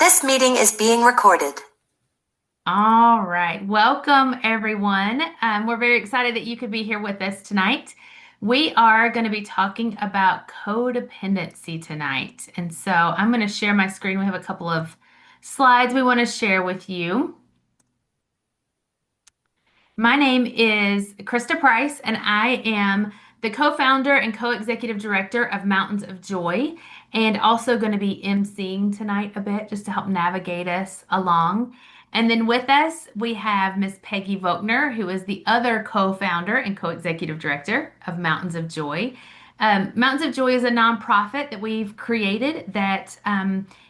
This meeting is being recorded. All right. Welcome, everyone. We're very excited that you could be here with us tonight. We are going to be talking about codependency tonight. And so I'm going to share my screen. We have a couple of slides we want to share with you. My name is Krista Price, and I am the co-founder and co-executive director of Mountains of Joy, and also going to be emceeing tonight a bit just to help navigate us along. And then with us, we have Miss Peggy Volkner, who is the other co-founder and co-executive director of Mountains of Joy. Mountains of Joy is a nonprofit that we've created that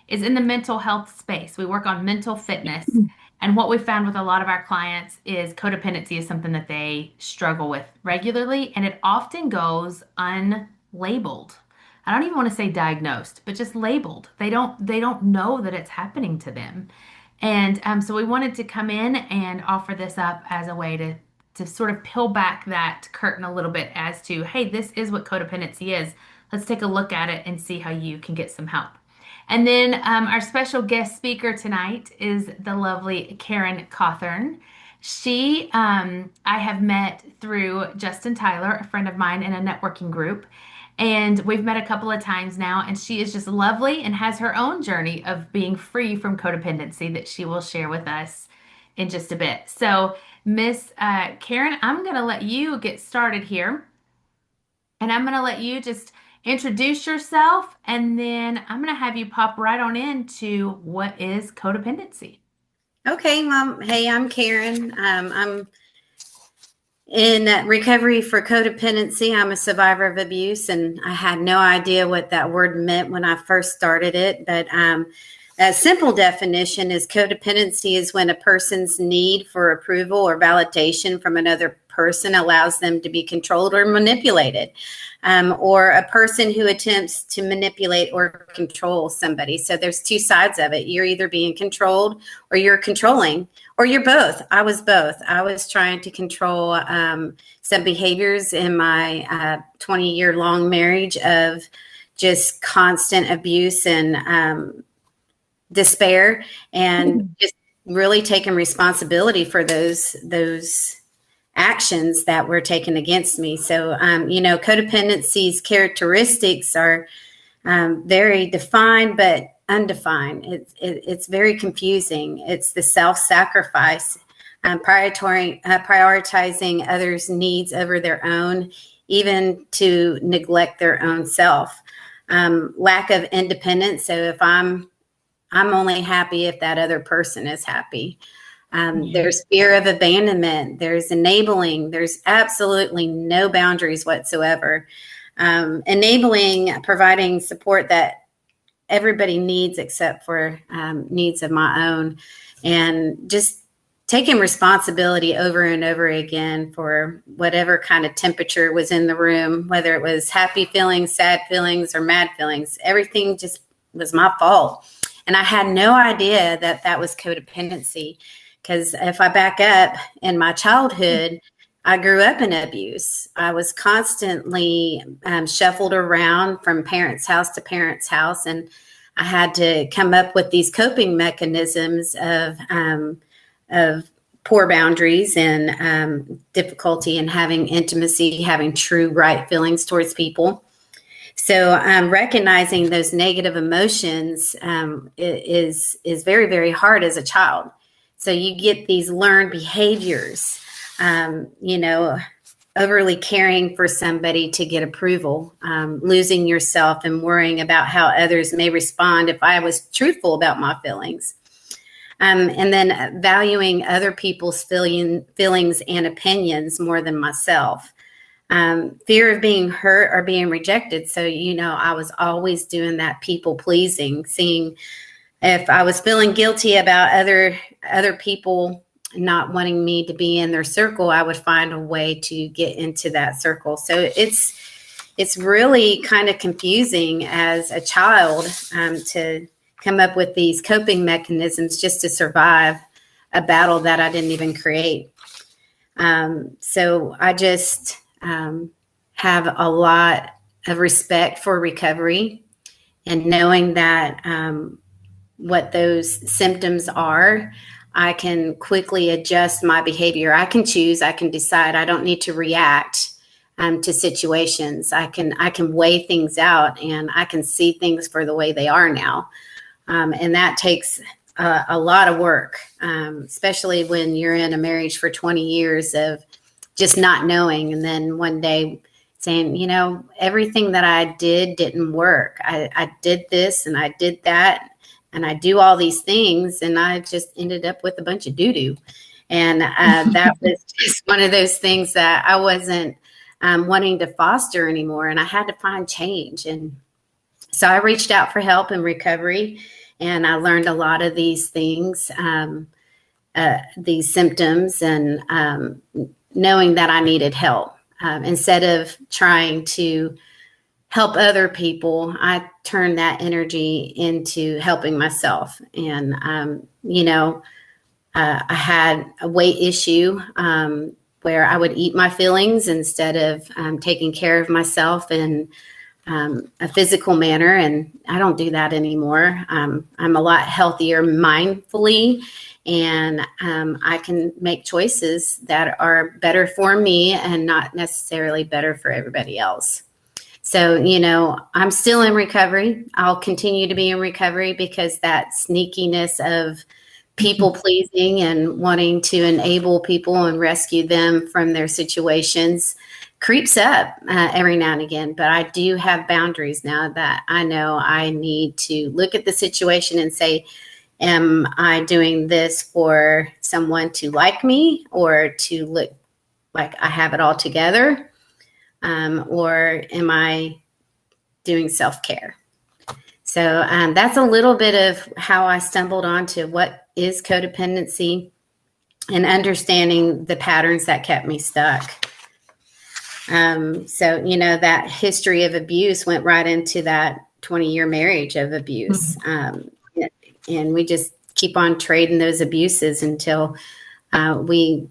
is in the mental health space. We work on mental fitness. And what we found with a lot of our clients is codependency is something that they struggle with regularly, and it often goes unlabeled. I don't even want to say diagnosed, but just labeled. They don't know that it's happening to them. And so we wanted to come in and offer this up as a way to sort of peel back that curtain a little bit as to, hey, this is what codependency is. Let's take a look at it and see how you can get some help. And then our special guest speaker tonight is the lovely Karen Cawthorn. I have met through Justin Tyler, a friend of mine in a networking group. And we've met a couple of times now, and she is just lovely and has her own journey of being free from codependency that she will share with us in just a bit. So, Miss Karen, I'm going to let you get started here. And I'm going to let you just introduce yourself, and then I'm going to have you pop right on into what is codependency. Okay, Mom. Hey, I'm Karen. I'm in recovery for codependency. I'm a survivor of abuse, and I had no idea what that word meant when I first started it. But a simple definition is codependency is when a person's need for approval or validation from another person allows them to be controlled or manipulated, or a person who attempts to manipulate or control somebody. So there's two sides of it. You're either being controlled or you're controlling, or you're both. I was both. I was trying to control some behaviors in my 20-year-long marriage of just constant abuse and despair, and just really taking responsibility for those actions that were taken against me. So, codependency's characteristics are very defined but undefined. It's very confusing. It's the self-sacrifice, prioritizing others' needs over their own, even to neglect their own self. Lack of independence. So if I'm only happy if that other person is happy. There's fear of abandonment. There's enabling. There's absolutely no boundaries whatsoever. Enabling, providing support that everybody needs except for needs of my own. And just taking responsibility over and over again for whatever kind of temperature was in the room, whether it was happy feelings, sad feelings, or mad feelings. Everything just was my fault. And I had no idea that that was codependency. Because if I back up in my childhood, I grew up in abuse. I was constantly shuffled around from parents' house to parents' house. And I had to come up with these coping mechanisms of poor boundaries and difficulty in having intimacy, having true right feelings towards people. So recognizing those negative emotions is very, very hard as a child. So you get these learned behaviors, overly caring for somebody to get approval, losing yourself and worrying about how others may respond if I was truthful about my feelings. And then valuing other people's feelings and opinions more than myself. Fear of being hurt or being rejected. So, I was always doing that people pleasing, seeing if I was feeling guilty about other people not wanting me to be in their circle, I would find a way to get into that circle. So it's really kind of confusing as a child to come up with these coping mechanisms just to survive a battle that I didn't even create. So I just have a lot of respect for recovery and knowing that what those symptoms are, I can quickly adjust my behavior. I can choose, I can decide. I don't need to react to situations. I can weigh things out, and I can see things for the way they are now. And that takes a lot of work, especially when you're in a marriage for 20 years of just not knowing. And then one day saying, everything that I did didn't work. I did this and I did that, and I do all these things, and I just ended up with a bunch of doo-doo. And that was just one of those things that I wasn't wanting to foster anymore. And I had to find change. And so I reached out for help in recovery, and I learned a lot of these things, these symptoms, and knowing that I needed help. Instead of trying to help other people, I turned that energy into helping myself. And, I had a weight issue where I would eat my feelings instead of taking care of myself in a physical manner. And I don't do that anymore. I'm a lot healthier mindfully, and I can make choices that are better for me and not necessarily better for everybody else. So, I'm still in recovery. I'll continue to be in recovery because that sneakiness of people pleasing and wanting to enable people and rescue them from their situations creeps up every now and again. But I do have boundaries now that I know I need to look at the situation and say, am I doing this for someone to like me or to look like I have it all together? Or am I doing self-care? So that's a little bit of how I stumbled onto what is codependency and understanding the patterns that kept me stuck. So, that history of abuse went right into that 20-year marriage of abuse. And we just keep on trading those abuses until we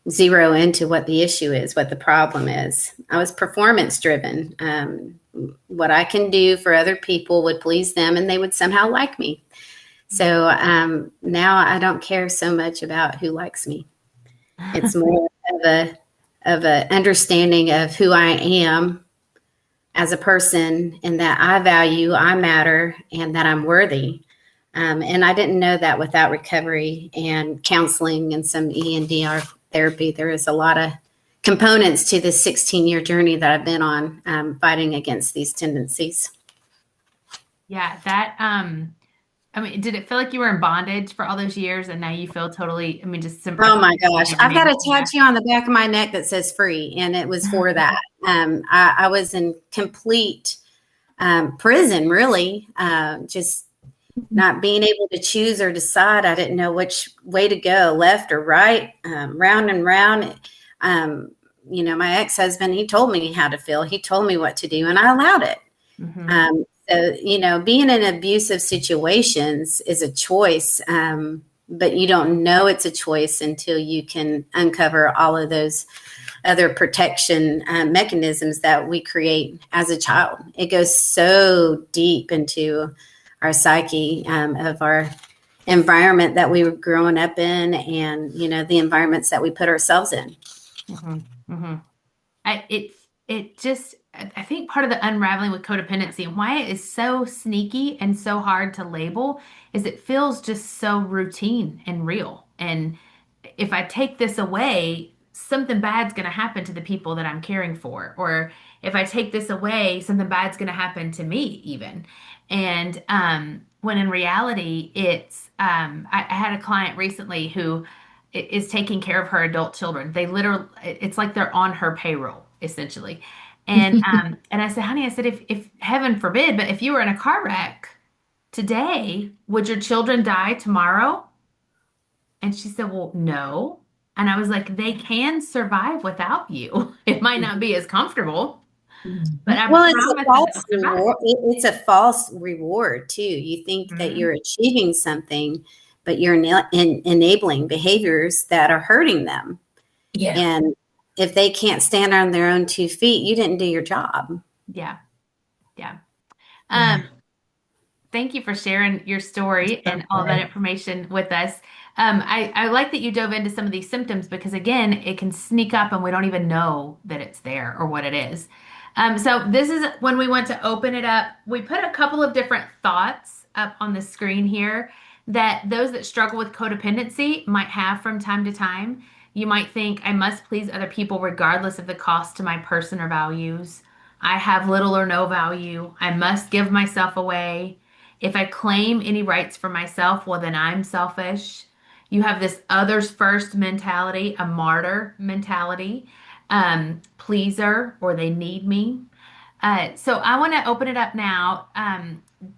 zero into what the issue is, what the problem is. I was performance driven. What I can do for other people would please them, and they would somehow like me. So now I don't care so much about who likes me. It's more of a understanding of who I am as a person, and that I value, I matter, and that I'm worthy. And I didn't know that without recovery and counseling and some EMDR therapy. There is a lot of components to this 16-year journey that I've been on, fighting against these tendencies. Yeah, that, did it feel like you were in bondage for all those years and now you feel totally, just simply. Oh my gosh. I've got a tattoo on the back of my neck that says free, and it was for that. I was in complete prison, really, just not being able to choose or decide. I didn't know which way to go, left or right, round and round. My ex-husband, he told me how to feel. He told me what to do, and I allowed it. Mm-hmm. So, being in abusive situations is a choice, but you don't know it's a choice until you can uncover all of those other protection mechanisms that we create as a child. It goes so deep into our psyche of our environment that we were growing up in, and, the environments that we put ourselves in. Mm-hmm. Mm-hmm. I think part of the unraveling with codependency and why it is so sneaky and so hard to label is it feels just so routine and real. And if I take this away, something bad's going to happen to the people that I'm caring for. Or if I take this away, something bad's going to happen to me even. And when in reality, I had a client recently who is taking care of her adult children. It's like they're on her payroll, essentially. And and I said, honey, if heaven forbid, but if you were in a car wreck today, would your children die tomorrow? And she said, well, no. And I was like, they can survive without you. It might not be as comfortable, but I promise it's a false reward too. You think that you're achieving something, but you're enabling behaviors that are hurting them. Yeah. And if they can't stand on their own 2 feet, you didn't do your job. Yeah. Yeah. Thank you for sharing your story and all that information with us. I like that you dove into some of these symptoms because, again, it can sneak up and we don't even know that it's there or what it is. So, this is when we want to open it up. We put a couple of different thoughts up on the screen here that those that struggle with codependency might have from time to time. You might think, I must please other people regardless of the cost to my person or values. I have little or no value. I must give myself away. If I claim any rights for myself, well, then I'm selfish. You have this others first mentality, a martyr mentality, pleaser, or they need me. So I want to open it up now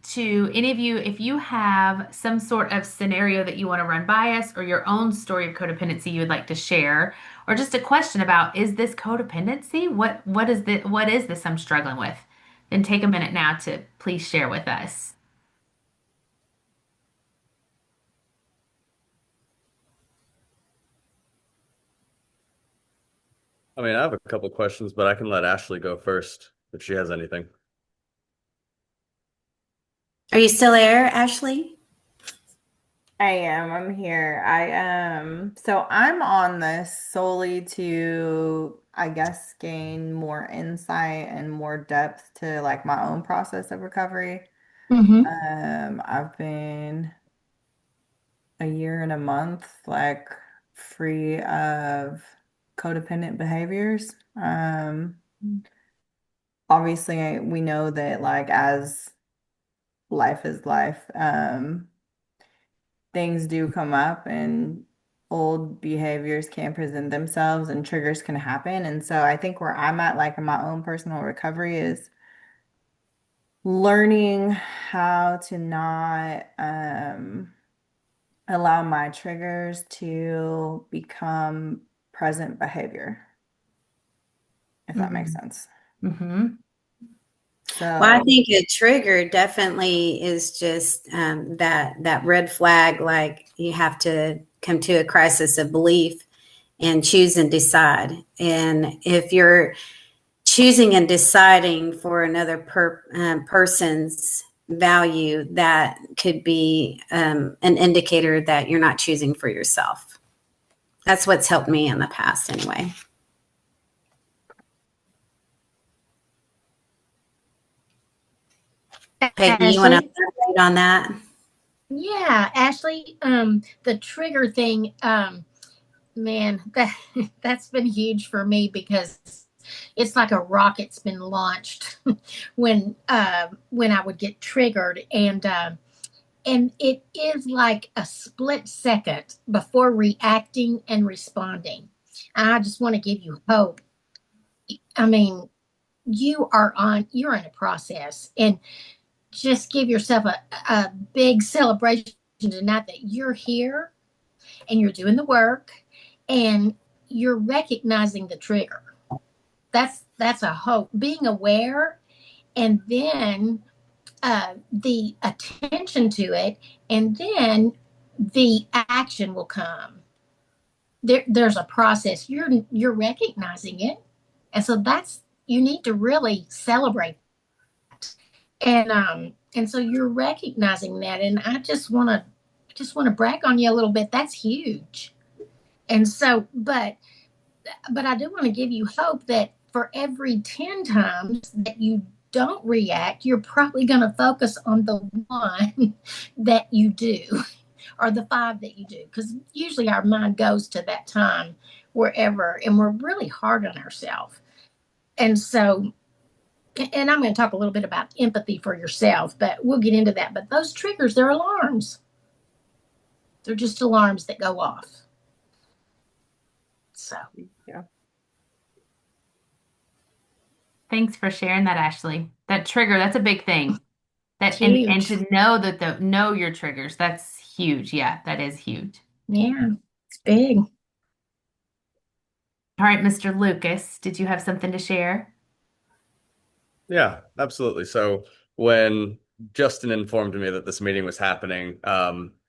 to any of you. If you have some sort of scenario that you want to run by us, or your own story of codependency you would like to share, or just a question about is this codependency? What is this I'm struggling with? Then take a minute now to please share with us. I mean, I have a couple questions, but I can let Ashley go first if she has anything. Are you still there, Ashley? I am. I'm here. So I'm on this solely to, I guess, gain more insight and more depth to like my own process of recovery. Mm-hmm. I've been a year and a month like free of codependent behaviors. Obviously we know that like as life is life, things do come up and old behaviors can present themselves and triggers can happen. And so I think where I'm at, like in my own personal recovery, is learning how to not allow my triggers to become present behavior, if that makes sense. Mm-hmm. Well, I So, think a trigger definitely is just that red flag. Like you have to come to a crisis of belief and choose and decide. And if you're choosing and deciding for another person's value, that could be an indicator that you're not choosing for yourself. That's what's helped me in the past, anyway. Peggy, you want to Ashley? elaborate on that? Yeah, Ashley, the trigger thing, man, that's been huge for me because it's like a rocket's been launched when I would get triggered, and it is like a split second before reacting and responding. And I just want to give you hope. I mean, you're in a process, and just give yourself a big celebration tonight that you're here and you're doing the work and you're recognizing the trigger. That's a hope. Being aware, and then the attention to it, and then the action will come. There's a process. You're recognizing it, and so that's you need to really celebrate. And so you're recognizing that, and I just want to brag on you a little bit. That's huge. And so, but I do want to give you hope that for every 10 times that you don't react, you're probably going to focus on the one that you do, or the five that you do, because usually our mind goes to that time wherever, and we're really hard on ourselves. And so, and I'm going to talk a little bit about empathy for yourself, but we'll get into that. But those triggers, they're alarms. They're just alarms that go off. So, yeah. Thanks for sharing that, Ashley. That trigger, that's a big thing. That and huge. to know that know your triggers, that's huge. Yeah, that is huge. Yeah, it's big. All right, Mr. Lucas, did you have something to share? Yeah, absolutely. So when Justin informed me that this meeting was happening,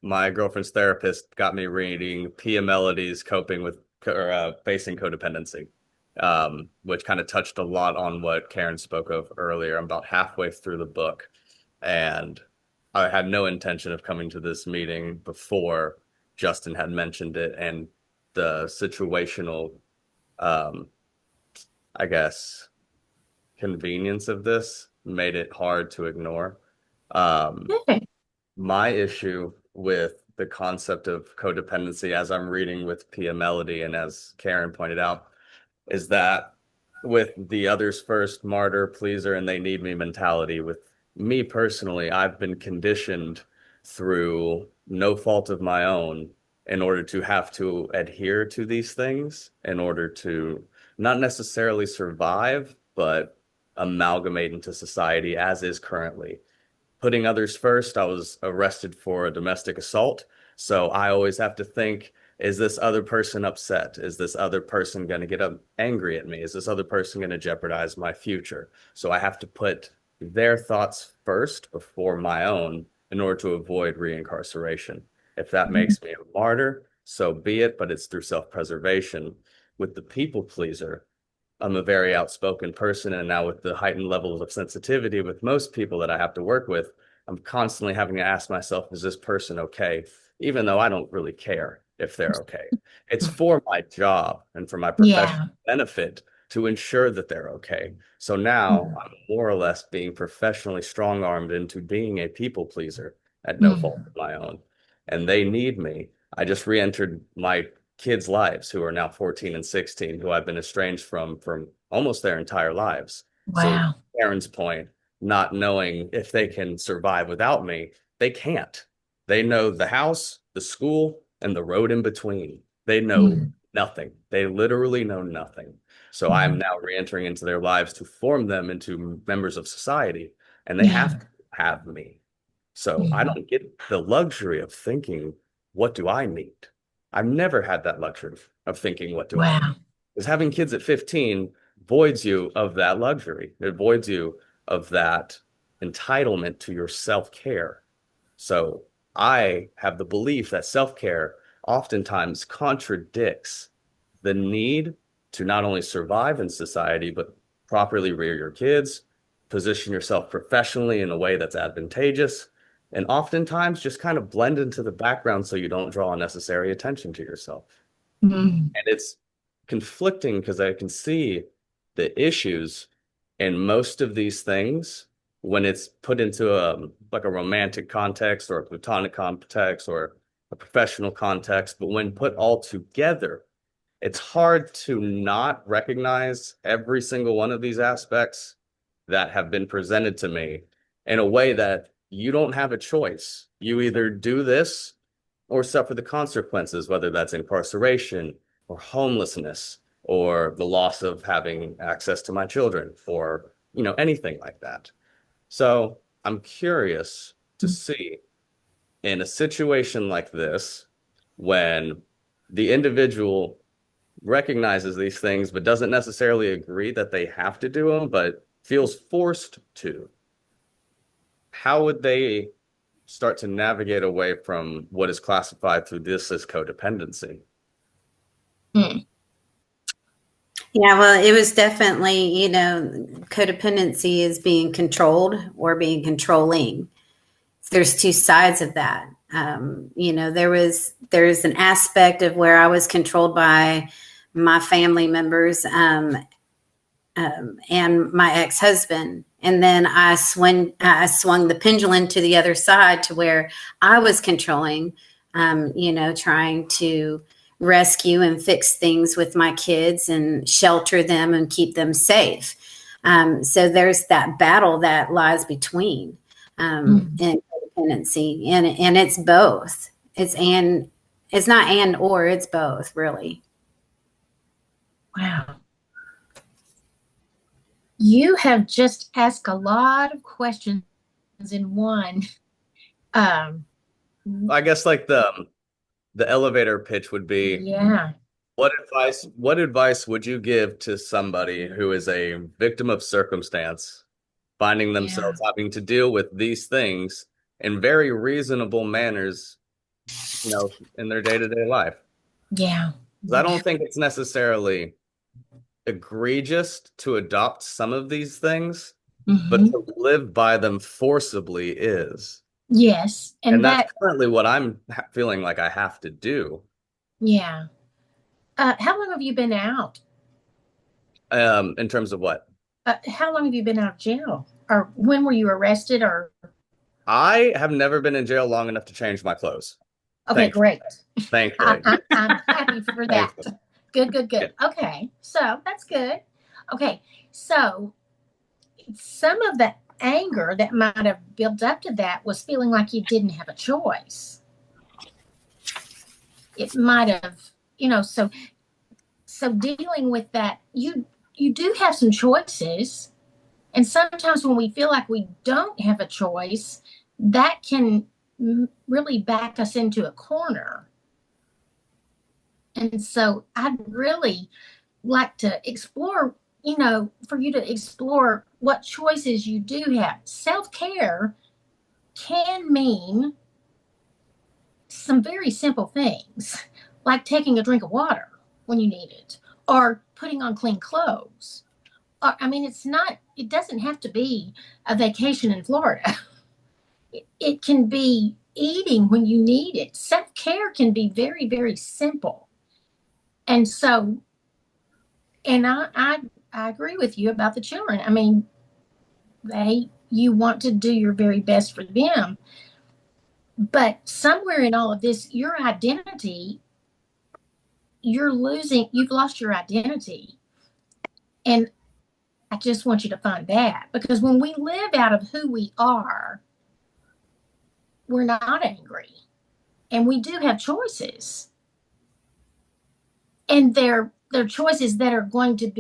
my girlfriend's therapist got me reading Pia Melody's Coping with or Facing Codependency, which kind of touched a lot on what Karen spoke of earlier. I'm about halfway through the book, and I had no intention of coming to this meeting before Justin had mentioned it, and the situational, um, I guess, convenience of this made it hard to ignore. Okay. My issue with the concept of codependency, as I'm reading with Pia Melody and as Karen pointed out, is that with the others first, martyr, pleaser, and they need me mentality, with me personally, I've been conditioned through no fault of my own in order to have to adhere to these things in order to not necessarily survive, but amalgamate into society as is currently. Putting others first, I was arrested for a domestic assault. So I always have to think, is this other person upset? Is this other person going to get angry at me? Is this other person going to jeopardize my future? So I have to put their thoughts first before my own in order to avoid reincarceration. If that makes me a martyr, so be it, but it's through self-preservation. With the people pleaser, I'm a very outspoken person, and now with the heightened levels of sensitivity with most people that I have to work with, I'm constantly having to ask myself, is this person okay? Even though I don't really care if they're okay. It's for my job and for my professional benefit to ensure that they're okay. So now I'm more or less being professionally strong-armed into being a people pleaser at no fault of my own. And they need me. I just re-entered my kids' lives who are now 14 and 16, who I've been estranged from almost their entire lives. So Wow. Karen's point, not knowing if they can survive without me, they can't. They know the house, the school, and the road in between. They know nothing. They literally know nothing. So I'm now re-entering into their lives to form them into members of society, and they have to have me. So I don't get the luxury of thinking, what do I need? I've never had that luxury of thinking, what do I need? Because having kids at 15 voids you of that luxury. It voids you of that entitlement to your self-care. So I have the belief that self-care oftentimes contradicts the need to not only survive in society, but properly rear your kids, position yourself professionally in a way that's advantageous, and oftentimes just kind of blend into the background so you don't draw unnecessary attention to yourself. And it's conflicting because I can see the issues in most of these things when it's put into a like a romantic context or a platonic context or a professional context, but when put all together, it's hard to not recognize every single one of these aspects that have been presented to me in a way that you don't have a choice. You either do this or suffer the consequences, whether that's incarceration or homelessness or the loss of having access to my children or, anything like that. So I'm curious to see in a situation like this, when the individual recognizes these things, but doesn't necessarily agree that they have to do them, but feels forced to, how would they start to navigate away from what is classified through this as codependency? Yeah, well, it was definitely, codependency is being controlled or being controlling. There's two sides of that. There's an aspect of where I was controlled by my family members and my ex-husband. And then I swung the pendulum to the other side to where I was controlling, trying to rescue and fix things with my kids and shelter them and keep them safe. So there's that battle that lies between and codependency, and it's both. It's not and or, it's both, really. Wow. You have just asked a lot of questions in one. I guess like the elevator pitch would be, what advice would you give to somebody who is a victim of circumstance, finding themselves having to deal with these things in very reasonable manners, in their day-to-day life? Yeah. 'Cause I don't think it's necessarily egregious to adopt some of these things, but to live by them forcibly is. Yes. And And that's that, currently what I'm feeling like I have to do. yeah. How long have you been out? In terms of what? How long have you been out of jail? Or when were you arrested? Or I have never been in jail long enough to change my clothes. okay, great. Thankfully. I'm happy for that. Thankfully. Good. Yeah. Okay, so that's good. Okay, so some of the anger that might have built up to that was feeling like you didn't have a choice. It might have, so dealing with that, you do have some choices. And sometimes when we feel like we don't have a choice, that can really back us into a corner. And so I'd really like to explore, for you to explore what choices you do have. Self care can mean some very simple things, like taking a drink of water when you need it, or putting on clean clothes. Or, I mean, it doesn't have to be a vacation in Florida. It can be eating when you need it. Self care can be very, very simple. And so, and I agree with you about the children. I mean, you want to do your very best for them, but somewhere in all of this, your identity, you've lost your identity. And I just want you to find that, because when we live out of who we are, we're not angry, and we do have choices, and they're choices that are going to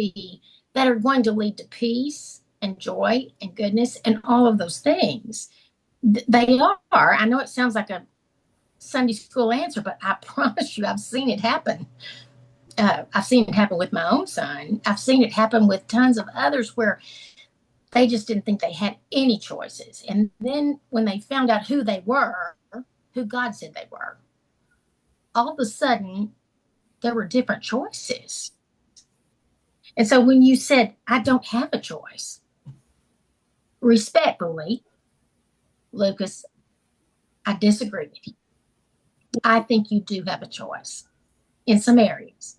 lead to peace and joy and goodness and all of those things. They are. I know it sounds like a Sunday school answer, but I promise you, I've seen it happen. I've seen it happen with my own son. I've seen it happen with tons of others where they just didn't think they had any choices. And then when they found out who they were, who God said they were, all of a sudden there were different choices. And so when you said, I don't have a choice, respectfully, Lucas, I disagree with you. I think you do have a choice in some areas.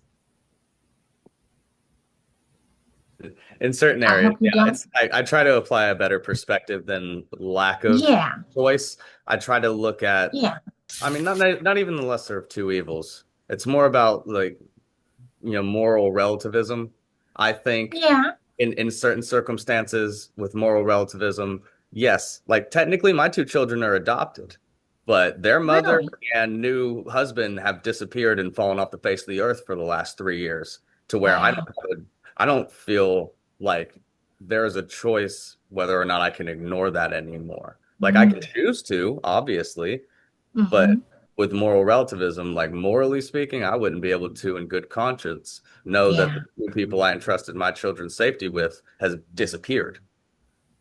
In certain I areas, hope you yeah, don't. I try to apply a better perspective than lack of Yeah, choice. I try to look at, yeah, I mean, not even the lesser of two evils. It's more about like, moral relativism. I think yeah. in certain circumstances with moral relativism, yes, like technically my two children are adopted, but their mother Really? and new husband have disappeared and fallen off the face of the earth for the last 3 years, to where Wow. I don't feel like there is a choice whether or not I can ignore that anymore. Like I can choose to, obviously, but Mm-hmm. with moral relativism, like morally speaking, I wouldn't be able to, in good conscience, know that Yeah. the two people I entrusted my children's safety with has disappeared.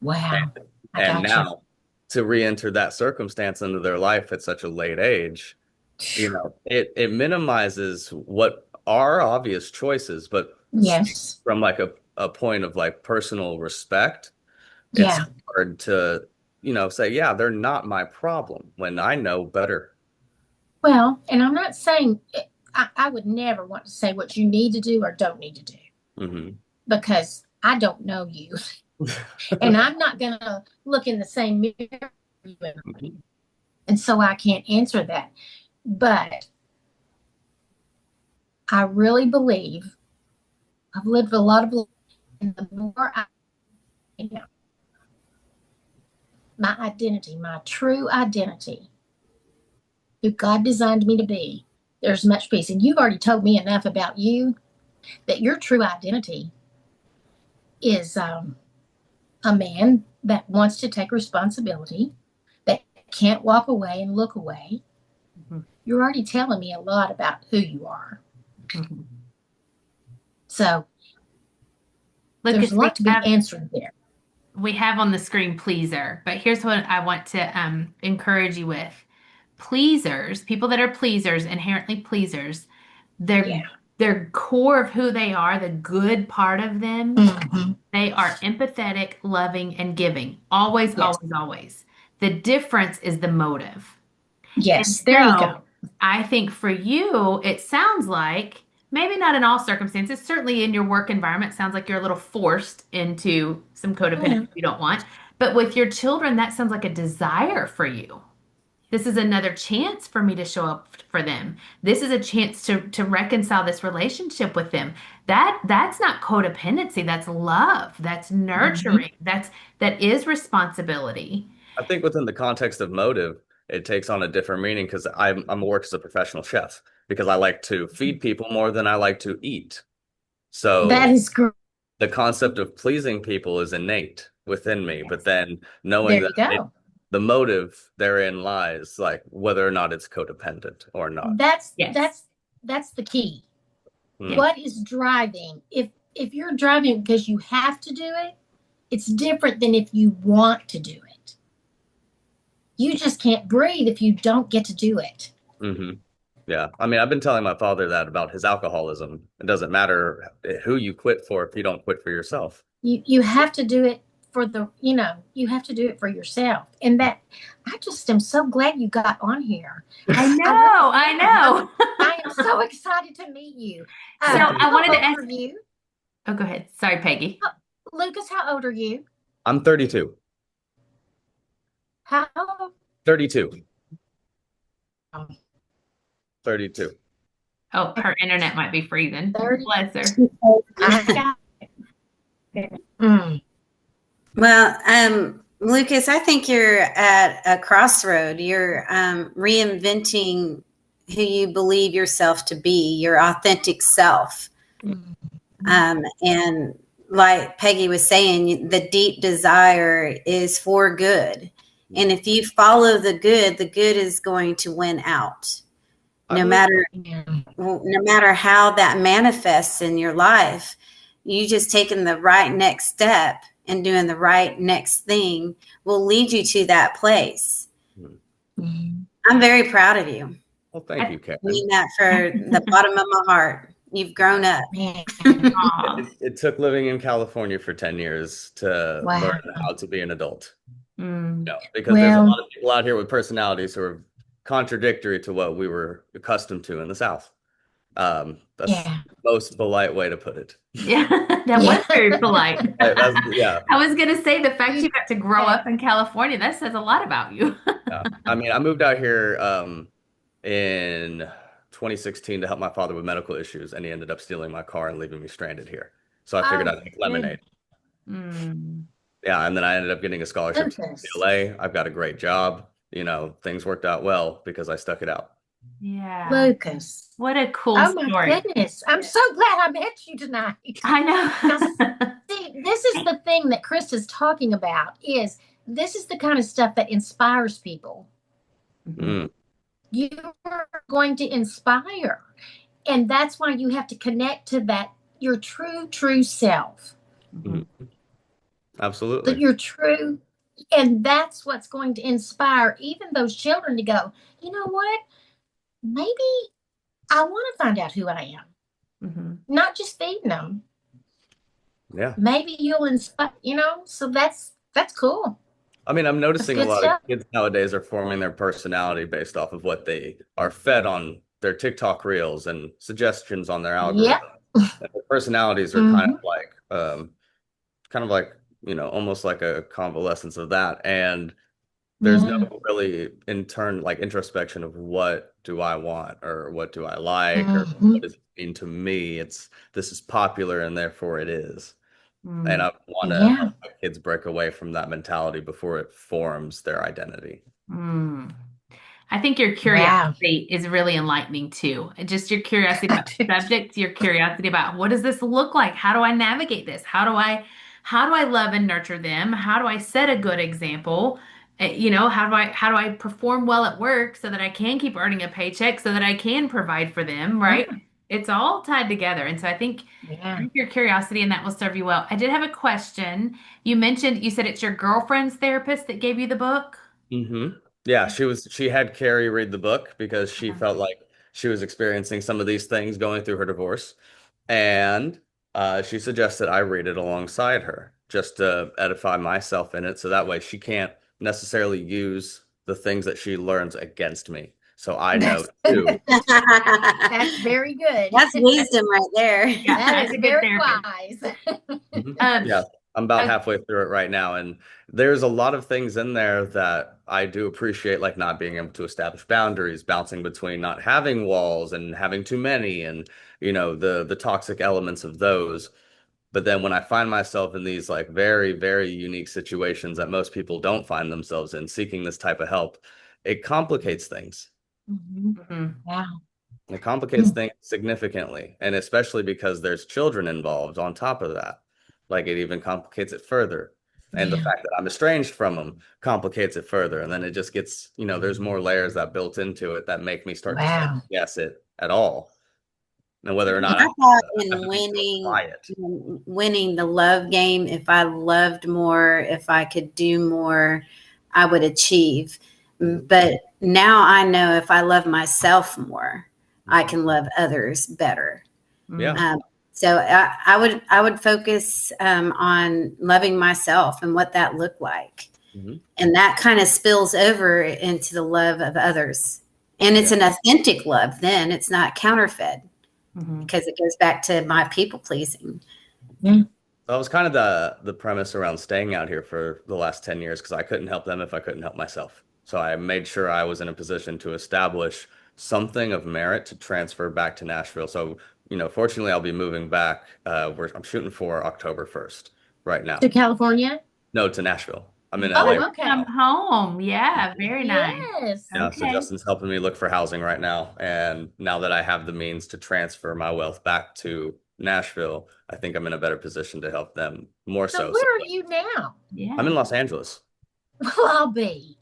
Wow. I And gotcha. now to re-enter that circumstance into their life at such a late age, it minimizes what are obvious choices, but Yes. from like a point of like personal respect, it's Yeah. hard to, say, yeah, they're not my problem when I know better. Well, and I'm not saying I would never want to say what you need to do or don't need to do, Hmm. because I don't know you. And I'm not going to look in the same mirror. And so I can't answer that. But I really believe I've lived a lot of life, and the more my identity, my true identity, who God designed me to be, there's much peace. And you've already told me enough about you that your true identity is a man that wants to take responsibility, that can't walk away and look away. Mm-hmm. You're already telling me a lot about who you are. Mm-hmm. So Lucas, there's a lot to be answered there. We have on the screen pleaser, but here's what I want to encourage you with. Pleasers, people that are pleasers, inherently pleasers, their core of who they are, the good part of them, they are empathetic, loving, and giving. Always, always, always. The difference is the motive. Yes, And there you so go. I think for you, it sounds like maybe not in all circumstances, certainly in your work environment, it sounds like you're a little forced into some Yeah. codependency you don't want. But with your children, that sounds like a desire for you. This is another chance for me to show up for them. This is a chance to reconcile this relationship with them. That's not codependency, that's love, that's Mhm. nurturing, that is responsibility. I think within the context of motive, it takes on a different meaning because I'm a work as a professional chef because I like to feed people more than I like to eat. That So is great. the concept of pleasing people is innate within me, but then knowing There that you go. the motive therein lies, like whether or not it's codependent or not. That's Yes. that's the key. Hmm. What is driving? If you're driving because you have to do it, it's different than if you want to do it. You just can't breathe if you don't get to do it. Hmm. Yeah. I mean, I've been telling my father that about his alcoholism. It doesn't matter who you quit for if you don't quit for yourself. You have to do it for the, you have to do it for yourself. And that I just am so glad you got on here. I know, I really I am. know. I am so excited to meet you. So I wanted to How ask. old are you? Oh, go ahead. Sorry, Peggy. Lucas, how old are you? I'm 32. How old? 32. 32. Oh, her internet might be freezing. 30. Bless her. I got it. Mm. Well, Lucas, I think you're at a crossroad. You're reinventing who you believe yourself to be, your authentic self. Mm. And like Peggy was saying, the deep desire is for good. And if you follow the good is going to win out. I No believe matter Yeah. no matter how that manifests in your life, you just taking the right next step and doing the right next thing will lead you to that place. Mm. I'm very proud of you. Well, thank you, Karen. I mean that for the bottom of my heart. You've grown up. Man. Aw. It took living in California for 10 years to Wow. learn how to be an adult. Mm. No, because there's a Well, lot of people out here with personalities who are contradictory to what we were accustomed to in the South. That's yeah. the most polite way to put it. Yeah, that was very polite. Yeah. I was gonna say the fact you got to grow Yeah. up in California, that says a lot about you. Yeah. I mean, I moved out here in 2016 to help my father with medical issues, and he ended up stealing my car and leaving me stranded here. So I figured Oh, I'd make lemonade. Mm. Yeah, and then I ended up getting a scholarship to Lucas. UCLA. I've got a great job. Things worked out well because I stuck it out. Yeah. Lucas. What a cool Oh my story. goodness. I'm so glad I met you tonight. I know. See, this is the thing that Chris is talking about is this is the kind of stuff that inspires people. Mm. You're going to inspire. And that's why you have to connect to that, your true self. Mhm. Absolutely. Your true, and that's what's going to inspire even those children to go, you know what? Maybe I want to find out who I am. Mhm. Not just feeding them. Yeah. Maybe you'll inspire, so that's cool. I mean, I'm noticing a good lot stuff. of kids nowadays are forming their personality based off of what they are fed on their TikTok reels and suggestions on their algorithm. Yep. And their personalities are kind of like, almost like a convalescence of that. And there's Yeah. no really like introspection of what do I want or what do I like or Mhm. what does it mean to me? This is popular and therefore it is. Mm. And I want to Yeah. help my kids break away from that mentality before it forms their identity. Mm. I think your Wow. curiosity is really enlightening too. Just your curiosity about the subject, your curiosity about what does this look like? How do I navigate this? How do I love and nurture them? How do I set a good example? How do I perform well at work so that I can keep earning a paycheck so that I can provide for them, right? It's all tied together. And so I think Yeah. your curiosity and that will serve you well. I did have a question. You said it's your girlfriend's therapist that gave you the book? Mm-hmm. Yeah, she had Carrie read the book because she felt like she was experiencing some of these things going through her divorce. And she suggested I read it alongside her just to edify myself in it. So that way she can't necessarily use the things that she learns against me. So I know too. That's very good. That's wisdom right there. Yeah, That that's is a good very therapist. wise. Yeah, I'm about Okay. halfway through it right now, and there's a lot of things in there that I do appreciate, like not being able to establish boundaries, bouncing between not having walls and having too many, and the toxic elements of those. But then when I find myself in these like very, very unique situations that most people don't find themselves in, seeking this type of help, it complicates things. Mhm. Wow. It complicates things significantly, and especially because there's children involved on top of that. Like it even complicates it further. And the Yeah. fact that I'm estranged from them complicates it further. And then it just gets, there's more layers that built into it that make me start to Wow. guess it at all. And whether or And not I thought have in the means to apply it. winning the love game, if I loved more, if I could do more, I would achieve. But now I know if I love myself more, I can love others better. Yeah. So I would focus on loving myself and what that looked like, and that kind of spills over into the love of others, and it's an authentic love. Then it's not counterfeit because it goes back to my people pleasing. That was kind of the premise around staying out here for the last 10 years because I couldn't help them if I couldn't help myself. So I made sure I was in a position to establish something of merit to transfer back to Nashville. So, fortunately, I'll be moving back. I'm shooting for October 1st right now. To California? No, to Nashville. I'm in Oh, LA. okay. Come home. Yeah, very nice. Yes. Yeah, so Okay. Justin's helping me look for housing right now. And now that I have the means to transfer my wealth back to Nashville, I think I'm in a better position to help them more So so. where are you now? Yeah. I'm in Los Angeles. Well, I'll be.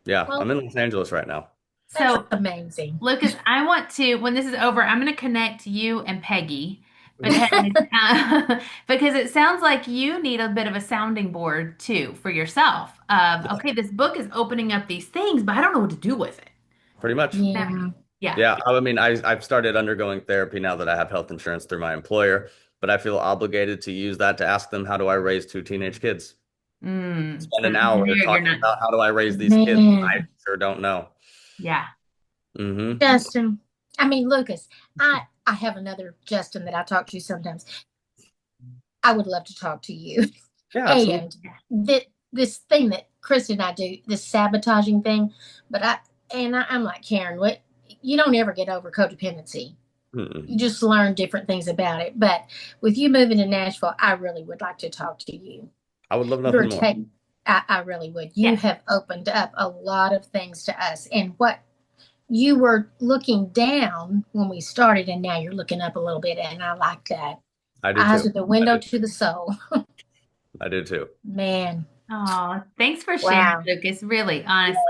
Yeah, Well, I'm in Los Angeles right now. that's So, amazing. Lucas, I want to, when this is over, I'm going to connect you and Peggy because, because it sounds like you need a bit of a sounding board too for yourself. Okay, this book is opening up these things, but I don't know what to do with it. Pretty much. Yeah. Yeah. Yeah, I mean, I've started undergoing therapy now that I have health insurance through my employer, but I feel obligated to use that to ask them, how do I raise two teenage kids? Spend an hour You're talking not, about how do I raise these kids? I Man. sure don't know. yeah. Justin. I mean, Lucas, I have another Justin that I talk to sometimes. I would love to talk to you. Yeah, absolutely. And this thing that Chris and I do, this sabotaging thing, but I'm like, Karen, what, you don't ever get over codependency. You just learn different things about it. But with you moving to Nashville, I really would like to talk to you. I would love nothing more. I really would. You have opened up a lot of things to us. And what you were looking down when we started, and now you're looking up a little bit, and I like that. I do Eyes too. are the window to the soul. I do too. Man. Oh, thanks for sharing, Lucas. Really, honestly,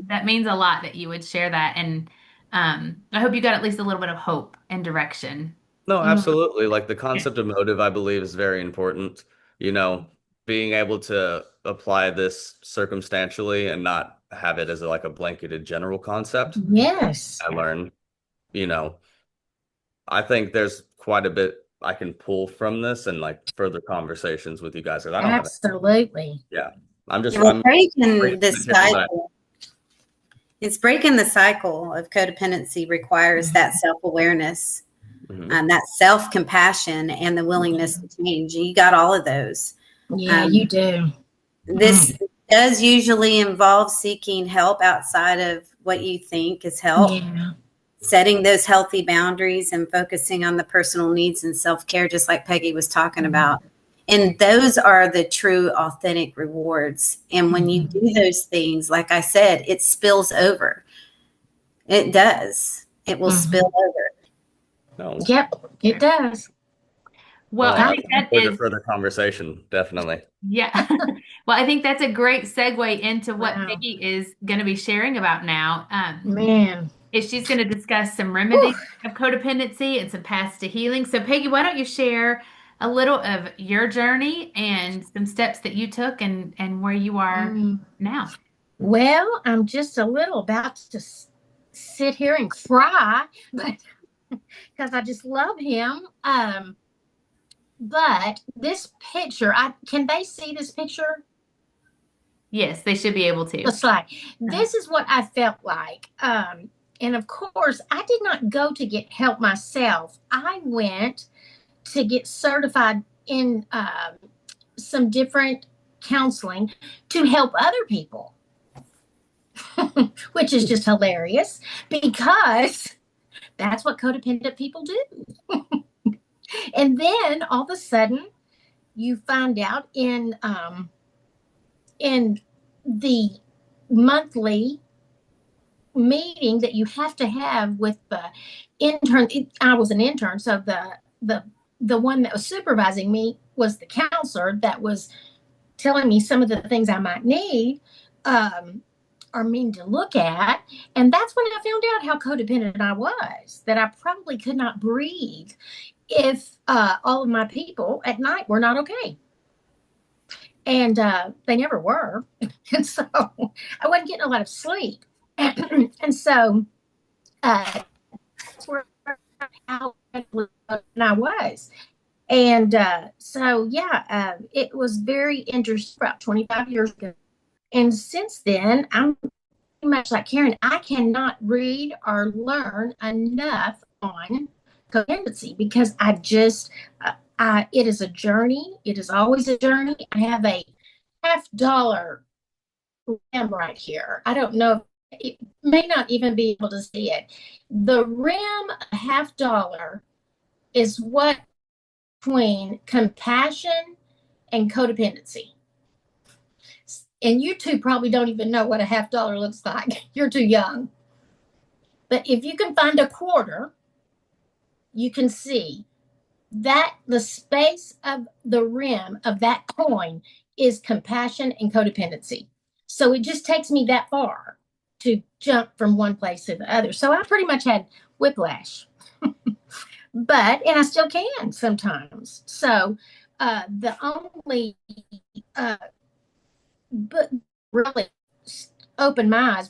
that means a lot that you would share that. And I hope you got at least a little bit of hope and direction. No, absolutely. Like the concept of motive, I believe, is very important. Being able to apply this circumstantially and not have it as like a blanketed general concept. Yes. I learned, I think there's quite a bit I can pull from this and like further conversations with you guys. 'Cause I don't Absolutely. Yeah. I'm breaking this cycle. It's breaking the cycle of codependency requires that self-awareness, that self-compassion, and the willingness to change. You got all of those. Yeah, you do. This does usually involve seeking help outside of what you think is help. Yeah. Setting those healthy boundaries and focusing on the personal needs and self-care, just like Peggy was talking about. And those are the true, authentic rewards. And when you do those things, like I said, it spills over. It does. It will spill over. No. Yep, it does. Well, I think that is a further conversation, definitely. Yeah. Well, I think that's a great segue into what Peggy is going to be sharing about now. Man. She's going to discuss some remedies of codependency and some paths to healing. So, Peggy, why don't you share a little of your journey and some steps that you took and where you are now? Well, I'm just a little about to sit here and cry, but because I just love him. But this picture, can they see this picture? Yes, they should be able to. It's like, this is what I felt like. And of course, I did not go to get help myself. I went to get certified in some different counseling to help other people, which is just hilarious because that's what codependent people do. And then all of a sudden, you find out in the monthly meeting that you have to have with the intern. I was an intern, so the one that was supervising me was the counselor that was telling me some of the things I might need or mean to look at. And that's when I found out how codependent I was, that I probably could not breathe if all of my people at night were not okay. And they never were. And so I wasn't getting a lot of sleep. And so that's where I was. And so, yeah, it was very interesting about 25 years ago. And since then, I'm pretty much like Karen. I cannot read or learn enough on codependency because I just, it is a journey. It is always a journey. I have a $50 rim right here. I don't know. It may not even be able to see it. The rim, $50, is what between compassion and codependency. And you two probably don't even know what a $50 looks like. You're too young. But if you can find a quarter, you can see that the space of the rim of that coin is compassion and codependency. So it just takes me that far to jump from one place to the other. So I pretty much had whiplash. And I still can sometimes. So the only but really opened my eyes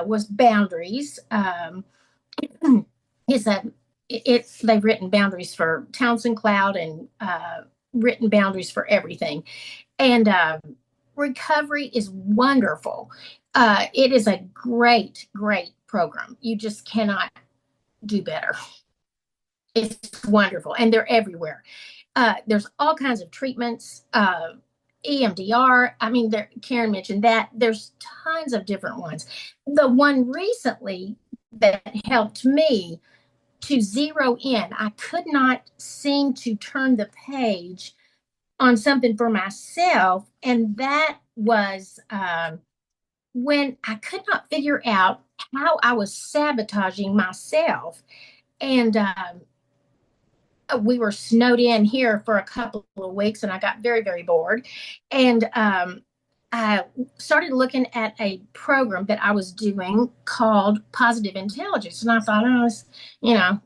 was boundaries. They've written boundaries for Townsend Cloud and written boundaries for everything. And recovery is wonderful. It is a great, great program. You just cannot do better. It's wonderful. And they're everywhere. There's all kinds of treatments, EMDR. I mean, Karen mentioned that. There's tons of different ones. The one recently that helped me to zero in, I could not seem to turn the page on something for myself. And that was when I could not figure out how I was sabotaging myself. And we were snowed in here for a couple of weeks and I got very, very bored. And I started looking at a program that I was doing called Positive Intelligence. And I thought,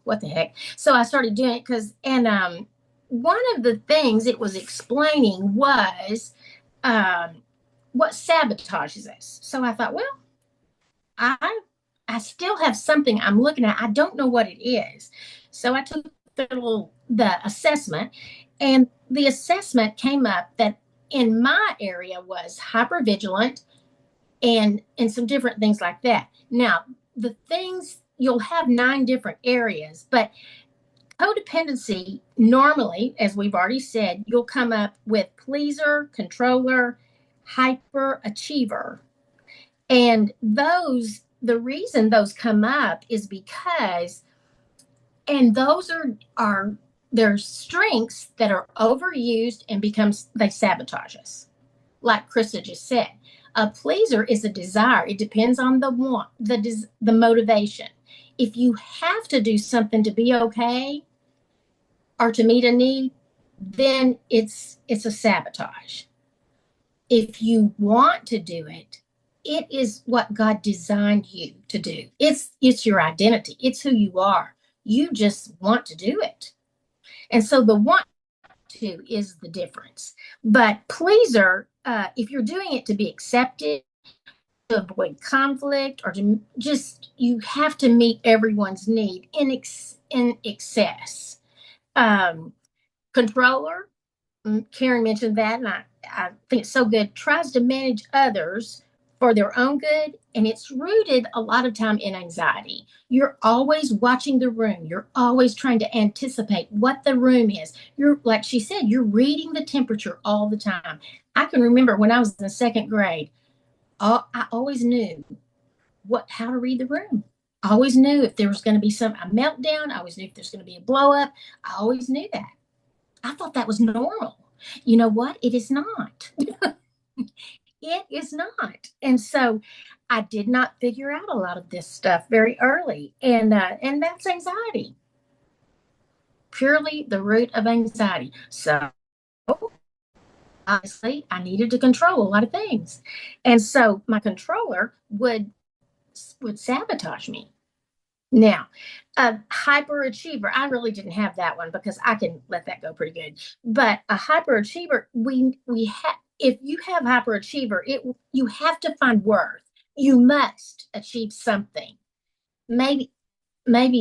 what the heck? So I started doing it and one of the things it was explaining was what sabotages us. So I thought, well, I still have something I'm looking at. I don't know what it is. So I took the assessment, and the assessment came up that in my area was hypervigilant and some different things like that. Now, the things, you'll have 9 different areas, but codependency, normally, as we've already said, you'll come up with pleaser, controller, hyperachiever. And the reason those come up is because, and those are their strengths that are overused and they sabotage us. Like Krista just said, a pleaser is a desire. It depends on the want, the motivation. If you have to do something to be okay or to meet a need, then it's a sabotage. If you want to do it, it is what God designed you to do. It's your identity. It's who you are. You just want to do it. And so the want to is the difference. But pleaser, if you're doing it to be accepted, to avoid conflict, or to just, you have to meet everyone's need in excess. Controller, Karen mentioned that, and I think it's so good, tries to manage others for their own good, and it's rooted a lot of time in anxiety. You're always watching the room. You're always trying to anticipate what the room is. You're, like she said, you're reading the temperature all the time. I can remember when I was in the second grade, I always knew how to read the room. I always knew if there was going to be a meltdown. I always knew if there's going to be a blow up. I always knew that. I thought that was normal. You know what? It is not. It is not. And so I did not figure out a lot of this stuff very early. And that's anxiety. Purely the root of anxiety. So obviously I needed to control a lot of things. And so my controller would sabotage me. Now, a hyperachiever, I really didn't have that one because I can let that go pretty good. But a hyperachiever, if you have hyperachiever, you have to find worth. You must achieve something. Maybe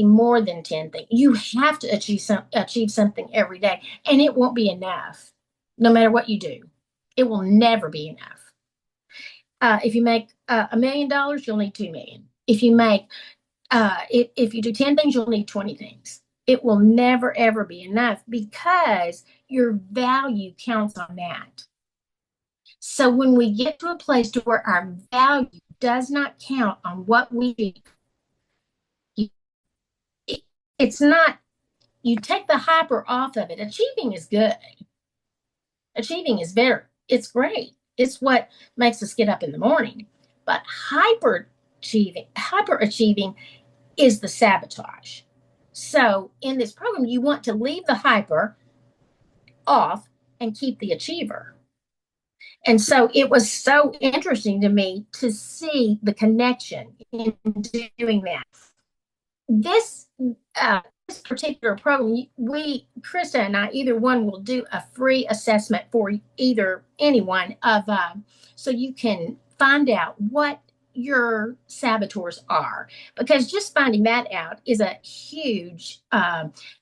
more than 10 things. You have to achieve something every day, and it won't be enough. No matter what you do, it will never be enough. If you make $1 million, you'll need 2 million. If you make if you do 10 things, you'll need 20 things. It will never, ever be enough because your value counts on that. So when we get to a place to where our value does not count on what we do, it's not, you take the hyper off of it. Achieving is good. Achieving is better. It's great. It's what makes us get up in the morning. But hyperachieving is the sabotage. So in this program, you want to leave the hyper off and keep the achiever. And so it was so interesting to me to see the connection in doing that. This particular program, Krista and I, either one will do a free assessment for either anyone so you can find out what your saboteurs are, because just finding that out is a huge,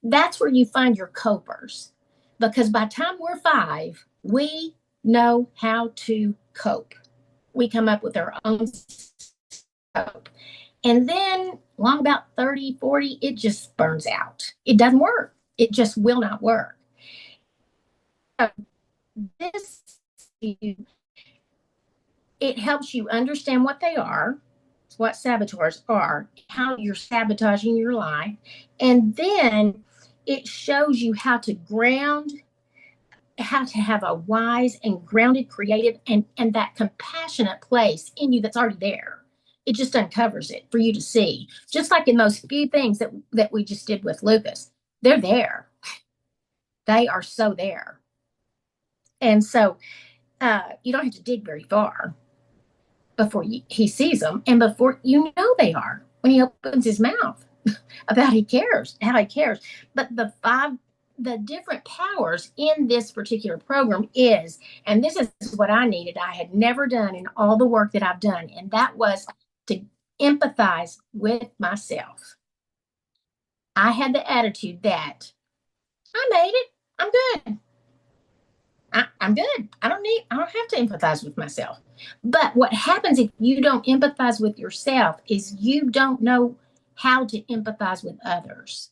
that's where you find your copers, because by the time we're 5, we know how to cope. We come up with our own cope. And then along about 30, 40, it just burns out. It doesn't work. It just will not work. It helps you understand what they are, what saboteurs are, how you're sabotaging your life. And then it shows you how to have a wise and grounded, creative, and that compassionate place in you that's already there. It just uncovers it for you to see. Just like in those few things that we just did with Lucas, they're there. They are so there. And so you don't have to dig very far before he sees them, and before you know they are, when he opens his mouth about how he cares. But the different powers in this particular program is, and this is what I needed, I had never done in all the work that I've done, and that was to empathize with myself. I had the attitude that I made it, I'm good. I'm good. I don't have to empathize with myself. But what happens if you don't empathize with yourself is you don't know how to empathize with others.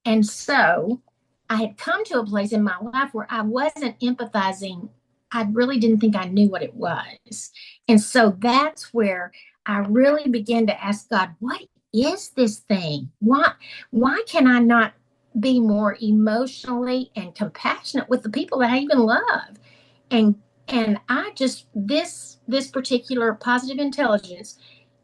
And so I had come to a place in my life where I wasn't empathizing. I really didn't think I knew what it was. And so that's where I really began to ask God, what is this thing? Why can I not be more emotionally and compassionate with the people that I even love? And I just, this particular positive intelligence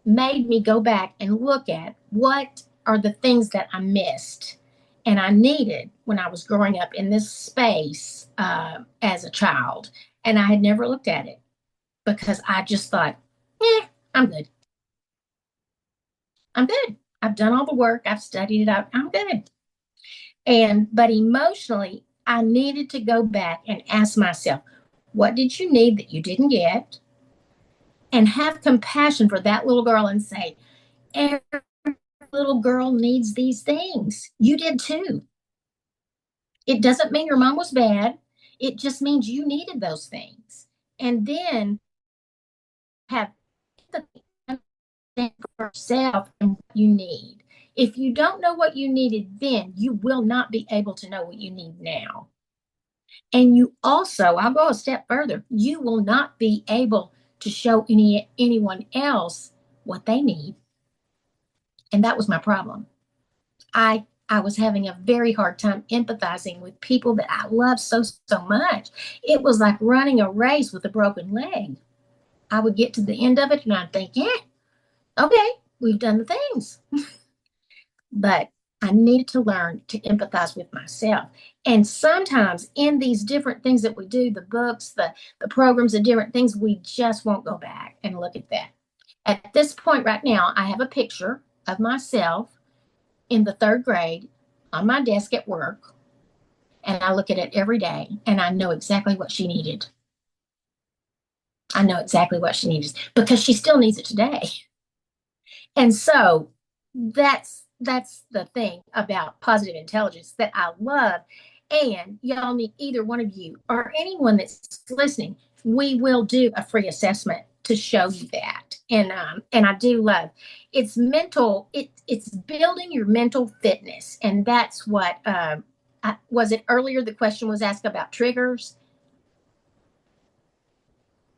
made me go back and look at what are the things that I missed and I needed when I was growing up in this space as a child. And I had never looked at it because I just thought, I'm good. I'm good. I've done all the work. I've studied it out. I'm good. But emotionally, I needed to go back and ask myself, what did you need that you didn't get? And have compassion for that little girl and say, every little girl needs these things. You did too. It doesn't mean your mom was bad. It just means you needed those things. And then have empathy for yourself and what you need. If you don't know what you needed then, you will not be able to know what you need now. And you also, I'll go a step further, you will not be able to show anyone else what they need. And that was my problem. I was having a very hard time empathizing with people that I love so much. It was like running a race with a broken leg. I would get to the end of it and I'd think, yeah, okay, we've done the things. But I needed to learn to empathize with myself. And sometimes in these different things that we do, the books, the programs, the different things, we just won't go back and look at that. At this point right now, I have a picture of myself in the 3rd grade on my desk at work. And I look at it every day and I know exactly what she needed. I know exactly what she needs because she still needs it today. And so that's the thing about positive intelligence that I love. And y'all need, either one of you or anyone that's listening, we will do a free assessment to show you that. And I do love it's mental. It's building your mental fitness, and that's what was it earlier. The question was asked about triggers.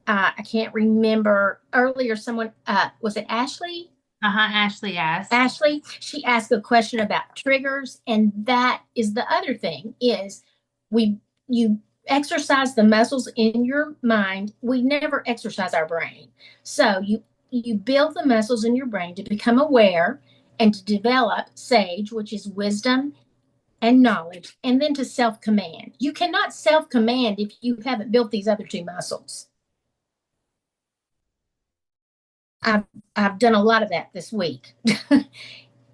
I can't remember earlier. Someone was it Ashley? Ashley asked. Ashley, she asked a question about triggers, and that is the other thing is you exercise the muscles in your mind. We never exercise our brain. So you build the muscles in your brain to become aware and to develop sage, which is wisdom and knowledge, and then to self-command. You cannot self-command if you haven't built these other 2 muscles. I've done a lot of that this week.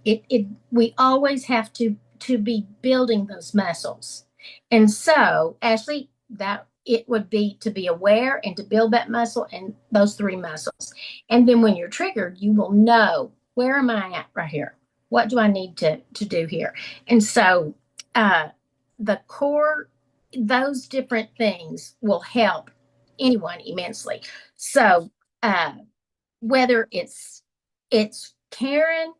We always have to be building those muscles. And so, Ashley, that it would be to be aware and to build that muscle and those 3 muscles. And then when you're triggered, you will know, where am I at right here? What do I need to do here? And so the core, those different things will help anyone immensely. So whether it's Karen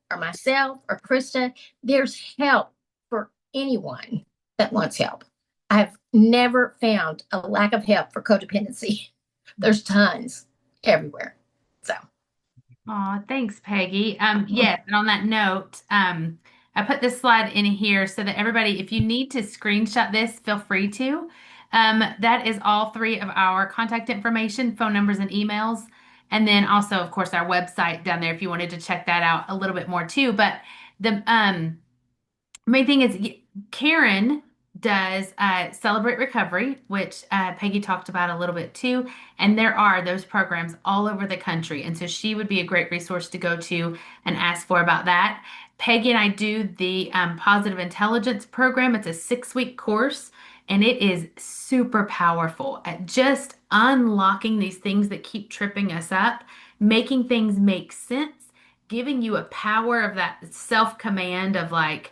or myself or Krista, there's help for anyone that wants help. I've never found a lack of help for codependency. There's tons everywhere. So. Oh, thanks, Peggy. Yes, and on that note, I put this slide in here so that everybody, if you need to screenshot this, feel free to. That is all 3 of our contact information, phone numbers, and emails. And then also, of course, our website down there if you wanted to check that out a little bit more too. But the main thing is Karen does Celebrate Recovery, which Peggy talked about a little bit too. And there are those programs all over the country. And so she would be a great resource to go to and ask for about that. Peggy and I do the Positive Intelligence program. It's a 6-week course, and it is super powerful at just unlocking these things that keep tripping us up, making things make sense, giving you a power of that self-command of like,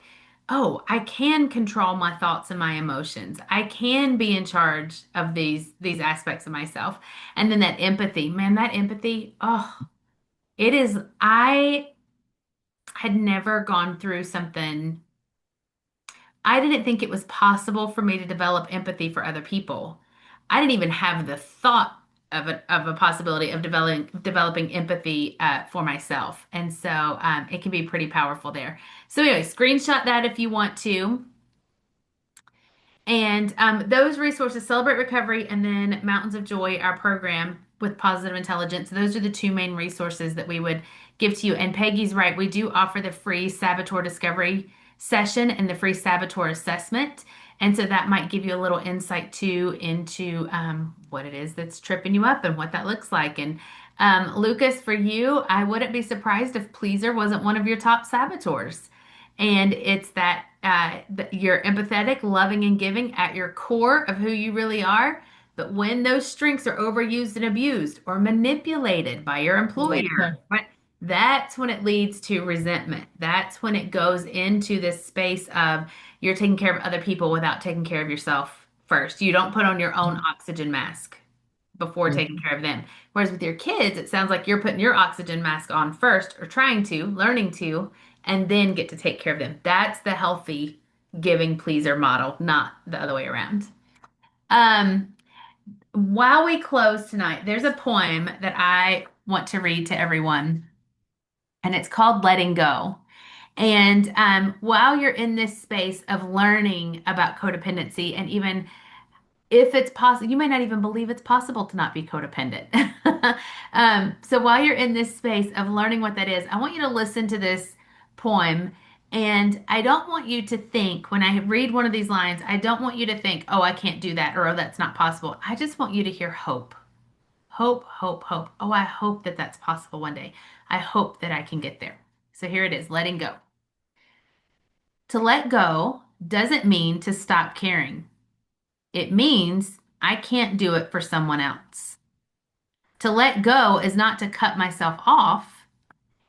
oh, I can control my thoughts and my emotions. I can be in charge of these aspects of myself. And then that empathy, man, that empathy, oh, it is, I had never gone through something. I didn't think it was possible for me to develop empathy for other people. I didn't even have the thought of a possibility of developing empathy for myself. And so it can be pretty powerful there. So anyway, screenshot that if you want to. And those resources, Celebrate Recovery and then Mountains of Joy, our program with Positive Intelligence, those are the 2 main resources that we would give to you. And Peggy's right, we do offer the free Saboteur Discovery session and the free Saboteur assessment. And so that might give you a little insight too into what it is that's tripping you up and what that looks like. And Lucas, for you, I wouldn't be surprised if pleaser wasn't one of your top saboteurs. And it's that you're empathetic, loving, and giving at your core of who you really are. But when those strengths are overused and abused or manipulated by your employer, right, that's when it leads to resentment. That's when it goes into this space of you're taking care of other people without taking care of yourself first. You don't put on your own oxygen mask before taking care of them. Whereas with your kids, it sounds like you're putting your oxygen mask on first, or trying to, learning to, and then get to take care of them. That's the healthy giving pleaser model, not the other way around. While we close tonight, there's a poem that I want to read to everyone, and it's called Letting Go. And while you're in this space of learning about codependency, and even if it's possible, you may not even believe it's possible to not be codependent. So while you're in this space of learning what that is, I want you to listen to this poem. And I don't want you to think, when I read one of these lines, I don't want you to think, oh, I can't do that, or oh, that's not possible. I just want you to hear hope. Hope, hope, hope. Oh, I hope that that's possible one day. I hope that I can get there. So here it is, letting go. To let go doesn't mean to stop caring. It means I can't do it for someone else. To let go is not to cut myself off.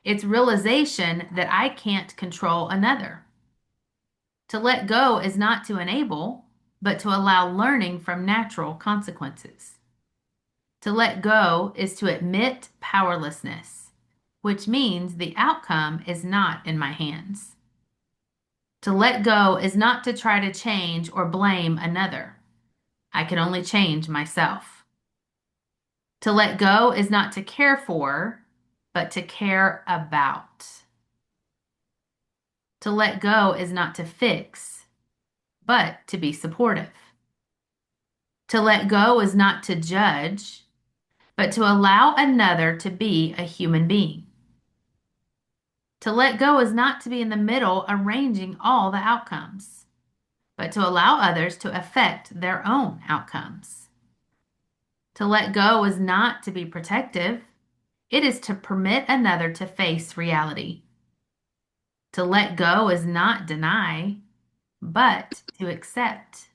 It's realization that I can't control another. To let go is not to enable, but to allow learning from natural consequences. To let go is to admit powerlessness, which means the outcome is not in my hands. To let go is not to try to change or blame another. I can only change myself. To let go is not to care for, but to care about. To let go is not to fix, but to be supportive. To let go is not to judge, but to allow another to be a human being. To let go is not to be in the middle arranging all the outcomes, but to allow others to affect their own outcomes. To let go is not to be protective. It is to permit another to face reality. To let go is not deny, but to accept.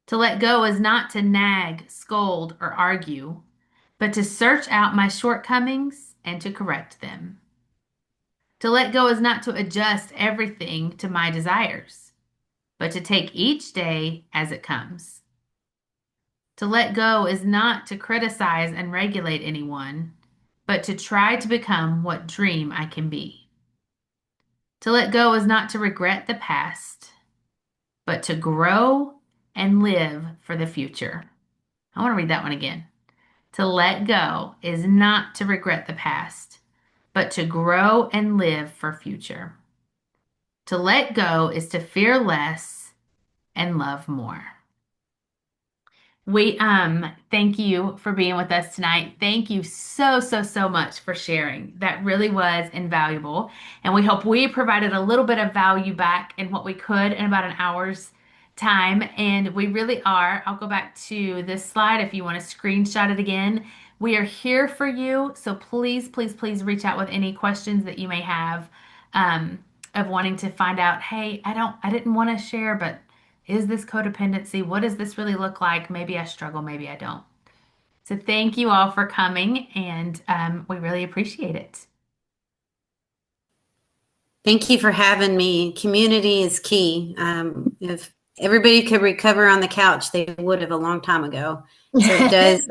To let go is not to nag, scold, or argue, but to search out my shortcomings and to correct them. To let go is not to adjust everything to my desires, but to take each day as it comes. To let go is not to criticize and regulate anyone, but to try to become what dream I can be. To let go is not to regret the past, but to grow and live for the future. I want to read that one again. To let go is not to regret the past, but to grow and live for future. To let go is to fear less and love more. We thank you for being with us tonight. Thank you so much for sharing. That really was invaluable. And we hope we provided a little bit of value back in what we could in about an hour's time. And we really are. I'll go back to this slide if you want to screenshot it again. We are here for you. So please reach out with any questions that you may have of wanting to find out, hey, I didn't want to share, but is this codependency? What does this really look like? Maybe I struggle, maybe I don't. So thank you all for coming, and we really appreciate it. Thank you for having me. Community is key. If everybody could recover on the couch, they would have a long time ago. So it does